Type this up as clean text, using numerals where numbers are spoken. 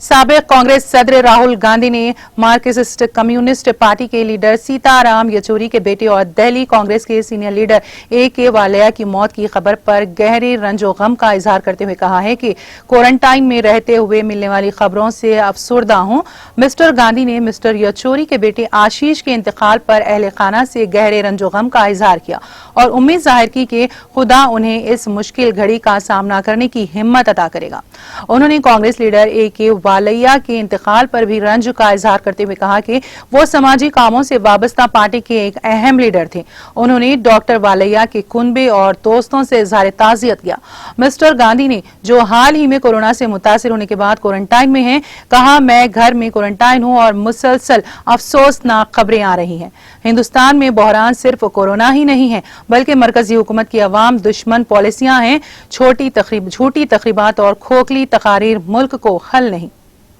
साबिक कांग्रेस सदर राहुल गांधी ने मार्क्सिस्ट कम्युनिस्ट पार्टी के लीडर सीताराम येचुरी के बेटे और दिल्ली कांग्रेस के सीनियर लीडर ए.के. वालिया की मौत की खबर पर गहरे रंजो गम का इजहार करते हुए कहा है कि क्वारंटाइन में रहते हुए मिलने वाली खबरों से अफसुर्दा हूं। मिस्टर गांधी ने मिस्टर येचुरी के बेटे आशीष के इंतकाल पर अहले खाना से गहरे रंजो गम का इजहार किया और उम्मीद जाहिर की कि खुदा उन्हें इस मुश्किल घड़ी का सामना करने की हिम्मत अता करेगा। उन्होंने कांग्रेस लीडर ए.के. वालिया के इंतकाल पर भी रंज का इजहार करते हुए कहा कि वो समाजी कामों से वाबस्ता पार्टी के एक अहम लीडर थे। उन्होंने डॉक्टर वालिया के कुनबे और दोस्तों से इजहार ताज़ियत किया। मिस्टर गांधी ने, जो हाल ही में कोरोना से मुतासिर होने के बाद क्वारंटाइन में हैं, कहा, मैं घर में क्वारंटाइन हूं और मुसलसल अफसोसनाक खबरें आ रही हैं। हिंदुस्तान में बहरान सिर्फ कोरोना ही नहीं है बल्कि मरकजी हुकूमत की अवाम दुश्मन पॉलिसियां हैं। झूठी तकरीबात और खोखली तकारीर मुल्क को हल नहीं।